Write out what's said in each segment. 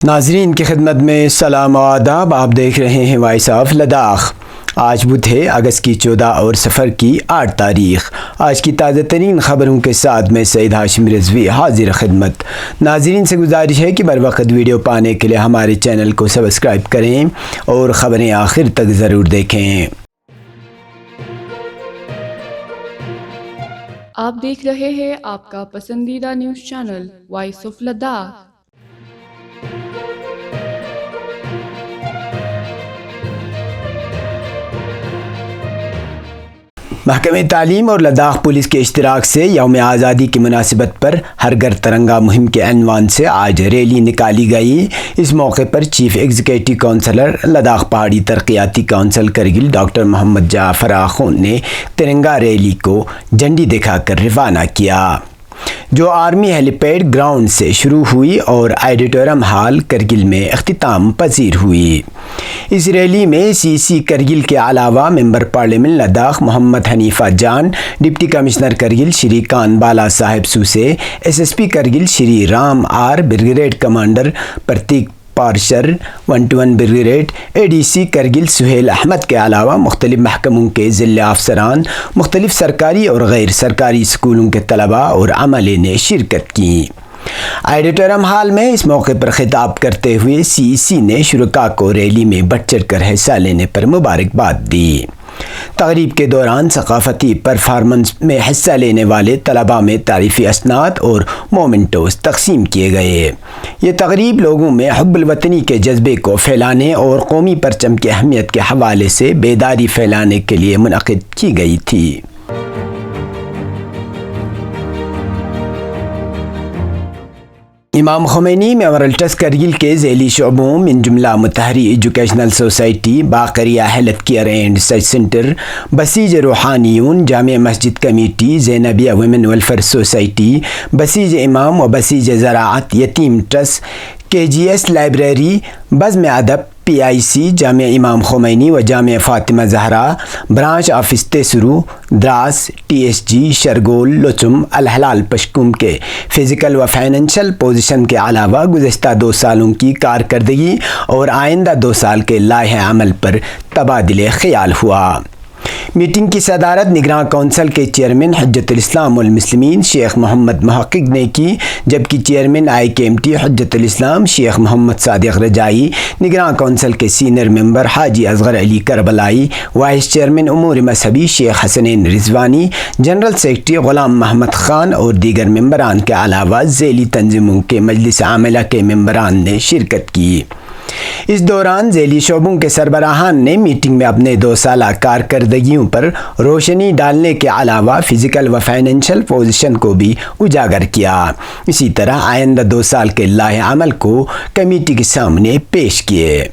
ناظرین کی خدمت میں سلام و آداب۔ آپ دیکھ رہے ہیں وائس آف لداخ۔ آج بدھ ہے، اگست کی 14 اور صفر کی 8 تاریخ۔ آج کی تازہ ترین خبروں کے ساتھ میں سعید ہاشم رضوی حاضر خدمت۔ ناظرین سے گزارش ہے کہ بر وقت ویڈیو پانے کے لیے ہمارے چینل کو سبسکرائب کریں اور خبریں آخر تک ضرور دیکھیں۔ آپ دیکھ رہے ہیں آپ کا پسندیدہ news channel voice of Ladakh. محکمہ تعلیم اور لداخ پولیس کے اشتراک سے یوم آزادی کی مناسبت پر ہر گھر ترنگا مہم کے عنوان سے آج ریلی نکالی گئی۔ اس موقع پر چیف ایگزیکٹو کونسلر لداخ پہاڑی ترقیاتی کونسل کرگل ڈاکٹر محمد جعفر آخون نے ترنگا ریلی کو جھنڈی دکھا کر روانہ کیا، جو آرمی ہیلی پیڈ گراؤنڈ سے شروع ہوئی اور آڈیٹوریم ہال کرگل میں اختتام پذیر ہوئی۔ اس ریلی میں سی کرگل کے علاوہ member parliament Ladakh Mohammad Hanifa Jan, deputy commissioner Kargil Shri کان بالا صاحب سوسے، S P Kargil Shri Ram R, brigade commander Prateek Parashar 121 brigade, A D C Kargil Sohail Ahmad کے علاوہ مختلف محکموں کے ضلع افسران، مختلف سرکاری اور غیر سرکاری اسکولوں کے طلباء اور عملے نے شرکت کی۔ آڈیٹوریم ہال میں اس موقع پر خطاب کرتے ہوئے سی نے شرکاء کو ریلی میں بڑھ چڑھ کر حصہ لینے پر مبارکباد دی۔ تقریب کے دوران ثقافتی پرفارمنس میں حصہ لینے والے طلباء میں تعریفی اسناد اور مومنٹوز تقسیم کیے گئے۔ یہ تقریب لوگوں میں حب الوطنی کے جذبے کو پھیلانے اور قومی پرچم کی اہمیت کے حوالے سے بیداری پھیلانے کے لیے منعقد کی گئی تھی۔ امام خمینی میموریل ٹرسٹ کرگل کے ذیلی شعبوں من جملہ Mutahhari educational society, Baqiriya health care and research centre, بسیج روحانیون، Jama Masjid committee, Zainabiya women welfare society, بسیج امام و بسیج زراعت یتیم ٹرسٹ، KGS لائبریری، بزم ادب، PIC، جامع امام خمینی و جامع فاطمہ زہرا، برانچ آفس تیسرو، دراس، TSG، شرگول، لچم، الحلال پشکم کے فزیکل و فائنینشل پوزیشن کے علاوہ گزشتہ 2 سالوں کی کارکردگی اور آئندہ 2 سال کے لائحہ عمل پر تبادلہ خیال ہوا۔ میٹنگ کی صدارت نگراں کونسل کے چیئرمین حجت الاسلام والمسلمین شیخ محمد محقق نے کی، جبکہ چیئرمین IKMT حجت الاسلام شیخ محمد صادق رجائی، نگراں کونسل کے سینئر ممبر حاجی اصغر علی کربلائی، وائس چیئرمین امور مذہبی شیخ حسنین رضوانی، جنرل سیکرٹری غلام محمد خان اور دیگر ممبران کے علاوہ ذیلی تنظیموں کے مجلس عاملہ کے ممبران نے شرکت کی۔ اس دوران ذیلی شعبوں کے سربراہان نے میٹنگ میں اپنے 2 سالہ کارکردگیوں پر روشنی ڈالنے کے علاوہ فزیکل و فائنینشل پوزیشن کو بھی اجاگر کیا۔ اسی طرح آئندہ 2 سال کے لائحہ عمل کو کمیٹی کے سامنے پیش کیے۔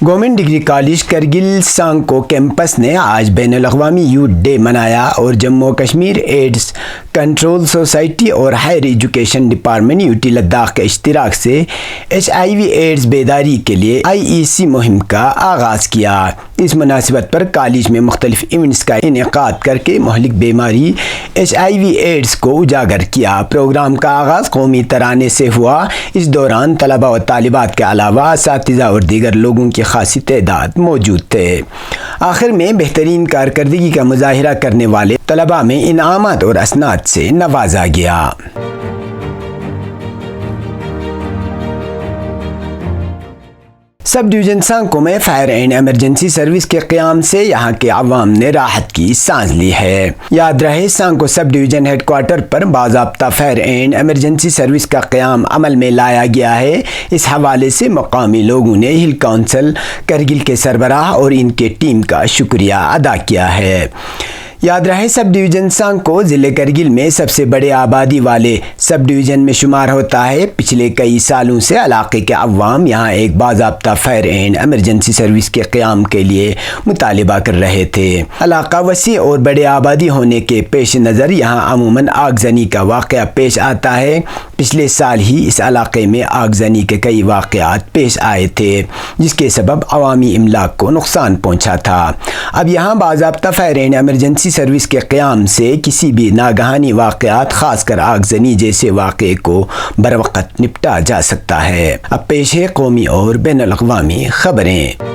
Government degree college Kargil Sankoo campus نے آج بین الاقوامی یوتھ ڈے منایا اور جموں و کشمیر ایڈز کنٹرول سوسائٹی اور higher education department UT Ladakh کے اشتراک سے HIV ایڈز بیداری کے لیے IEC مہم کا آغاز کیا۔ اس مناسبت پر کالج میں مختلف ایونٹس کا انعقاد کر کے مہلک بیماری HIV ایڈز کو اجاگر کیا۔ پروگرام کا آغاز قومی ترانے سے ہوا۔ اس دوران طلباء و طالبات کے علاوہ اساتذہ اور دیگر لوگوں کی خاصی تعداد موجود تھے۔ آخر میں بہترین کارکردگی کا مظاہرہ کرنے والے طلباء میں انعامات اور اسناد سے نوازا گیا۔ سب ڈویژن سانکو میں فائر اینڈ ایمرجنسی سروس کے قیام سے یہاں کے عوام نے راحت کی سانس لی ہے۔ یاد رہے، سانکو سب ڈویژن ہیڈ کوارٹر پر باضابطہ فائر اینڈ ایمرجنسی سروس کا قیام عمل میں لایا گیا ہے۔ اس حوالے سے مقامی لوگوں نے ہل کونسل کرگل کے سربراہ اور ان کے ٹیم کا شکریہ ادا کیا ہے۔ یاد رہے، سب ڈویژن سانکو ضلع کرگل میں سب سے بڑے آبادی والے سب ڈویژن میں شمار ہوتا ہے۔ پچھلے کئی سالوں سے علاقے کے عوام یہاں ایک باضابطہ فائر اینڈ ایمرجنسی سروس کے قیام کے لیے مطالبہ کر رہے تھے۔ علاقہ وسیع اور بڑے آبادی ہونے کے پیش نظر یہاں عموماً آگزنی کا واقعہ پیش آتا ہے۔ پچھلے سال ہی اس علاقے میں آگزنی کے کئی واقعات پیش آئے تھے جس کے سبب عوامی املاک کو نقصان پہنچا تھا۔ اب یہاں باضابطہ فائر اینڈ ایمرجنسی سروس کے قیام سے کسی بھی ناگہانی واقعات خاص کر آگزنی جیسے واقعے کو بروقت نپٹا جا سکتا ہے۔ اب پیش ہے قومی اور بین الاقوامی خبریں۔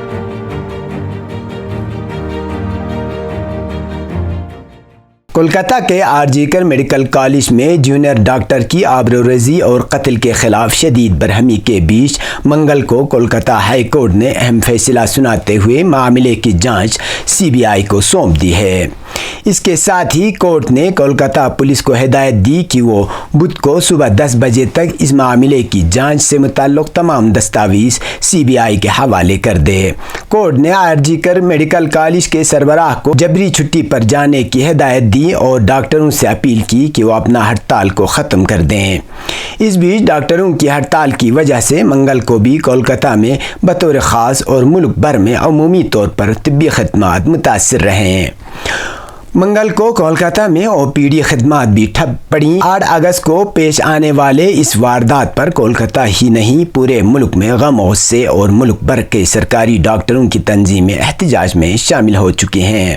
کولکاتہ کے آرجی کر میڈیکل کالج میں جونیئر ڈاکٹر کی آبروریزی اور قتل کے خلاف شدید برہمی کے بیچ منگل کو کولکاتہ ہائی کورٹ نے اہم فیصلہ سناتے ہوئے معاملے کی جانچ CBI کو سونپ دی ہے۔ اس کے ساتھ ہی کورٹ نے کولکاتہ پولیس کو ہدایت دی کہ وہ بدھ کو صبح 10 بجے تک اس معاملے کی جانچ سے متعلق تمام دستاویز CBI کے حوالے کر دے۔ کورٹ نے آرجی کر میڈیکل کالج کے سربراہ کو جبری چھٹی پر جانے کی ہدایت دی اور ڈاکٹروں سے اپیل کی کہ وہ اپنا ہڑتال کو ختم کر دیں۔ اس بیچ ڈاکٹروں کی ہڑتال کی وجہ سے منگل کو بھی کولکاتہ میں بطور خاص اور ملک بھر میں عمومی طور پر طبی خدمات متاثر رہے ہیں۔ منگل کو کولکاتہ میں OPD خدمات بھی ٹھپ پڑیں۔ 8 اگست کو پیش آنے والے اس واردات پر کولکاتہ ہی نہیں پورے ملک میں غم و غصے اور ملک بھر کے سرکاری ڈاکٹروں کی تنظیمیں احتجاج میں شامل ہو چکی ہیں۔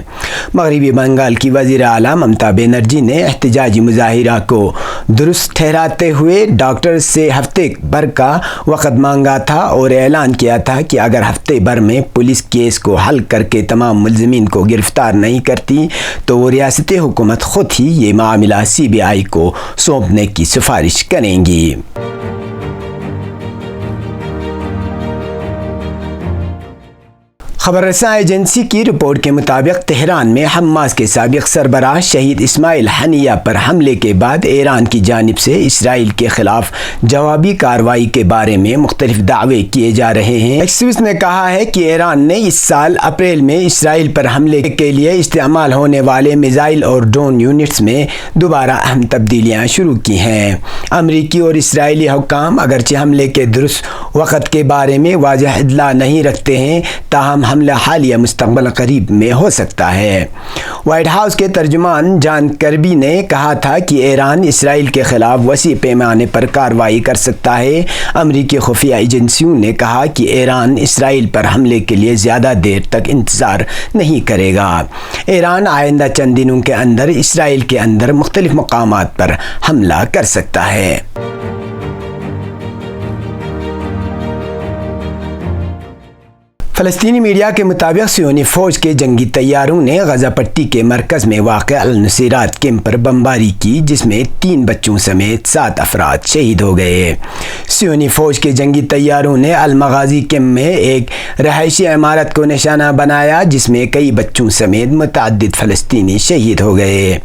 مغربی بنگال کی وزیر اعلیٰ ممتا بنرجی نے احتجاجی مظاہرہ کو درست ٹھہراتے ہوئے ڈاکٹر سے ہفتے بھر کا وقت مانگا تھا اور اعلان کیا تھا کہ اگر ہفتے بھر میں پولیس کیس کو حل کر کے تمام ملزمین کو گرفتار نہیں کرتی تو وہ ریاستی حکومت خود ہی یہ معاملہ CBI کو سونپنے کی سفارش کریں گی۔ خبر رساں ایجنسی کی رپورٹ کے مطابق تہران میں حماس کے سابق سربراہ شہید اسماعیل ہنیہ پر حملے کے بعد ایران کی جانب سے اسرائیل کے خلاف جوابی کارروائی کے بارے میں مختلف دعوے کیے جا رہے ہیں۔ ایکسیوس نے کہا ہے کہ ایران نے اس سال اپریل میں اسرائیل پر حملے کے لیے استعمال ہونے والے میزائل اور ڈرون یونٹس میں دوبارہ اہم تبدیلیاں شروع کی ہیں۔ امریکی اور اسرائیلی حکام اگرچہ حملے کے درست وقت کے بارے میں واضح اطلاع نہیں رکھتے ہیں، تاہم حملہ حالیہ مستقبل قریب میں ہو سکتا ہے۔ وائٹ ہاؤس کے ترجمان جان کربی نے کہا تھا کہ ایران اسرائیل کے خلاف وسیع پیمانے پر کارروائی کر سکتا ہے۔ امریکی خفیہ ایجنسیوں نے کہا کہ ایران اسرائیل پر حملے کے لیے زیادہ دیر تک انتظار نہیں کرے گا۔ ایران آئندہ چند دنوں کے اندر اسرائیل کے اندر مختلف مقامات پر حملہ کر سکتا ہے۔ فلسطینی میڈیا کے مطابق صہیونی فوج کے جنگی طیاروں نے غزہ پٹی کے مرکز میں واقع النصیرات کیمپ پر بمباری کی جس میں 3 بچوں سمیت 7 افراد شہید ہو گئے۔ صہیونی فوج کے جنگی طیاروں نے المغازی کیمپ میں ایک رہائشی عمارت کو نشانہ بنایا جس میں کئی بچوں سمیت متعدد فلسطینی شہید ہو گئے۔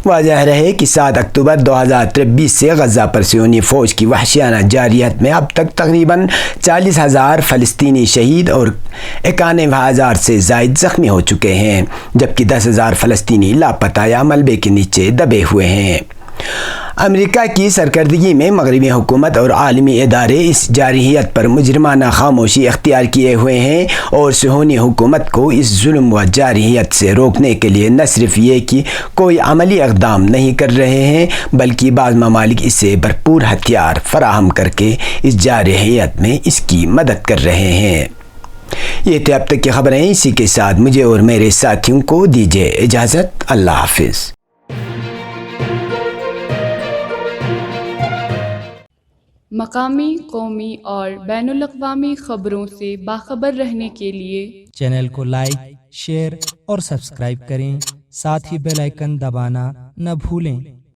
واضح رہے کہ 7 اکتوبر 2023 سے غزہ پر صہیونی فوج کی وحشیانہ جارحیت میں اب تک تقریباً 40,000 فلسطینی شہید اور 91,000 سے زائد زخمی ہو چکے ہیں، جبکہ 10,000 فلسطینی لاپتہ یا ملبے کے نیچے دبے ہوئے ہیں۔ امریکہ کی سرکردگی میں مغربی حکومت اور عالمی ادارے اس جارحیت پر مجرمانہ خاموشی اختیار کیے ہوئے ہیں اور صہیونی حکومت کو اس ظلم و جارحیت سے روکنے کے لیے نہ صرف یہ کہ کوئی عملی اقدام نہیں کر رہے ہیں بلکہ بعض ممالک اسے بھرپور ہتھیار فراہم کر کے اس جارحیت میں اس کی مدد کر رہے ہیں۔ یہ تھے اب تک کی خبریں۔ اسی کے ساتھ مجھے اور میرے ساتھیوں کو دیجیے اجازت۔ اللہ حافظ۔ مقامی، قومی اور بین الاقوامی خبروں سے باخبر رہنے کے لیے چینل کو لائک، شیئر اور سبسکرائب کریں، ساتھ ہی بیل آئیکن دبانا نہ بھولیں۔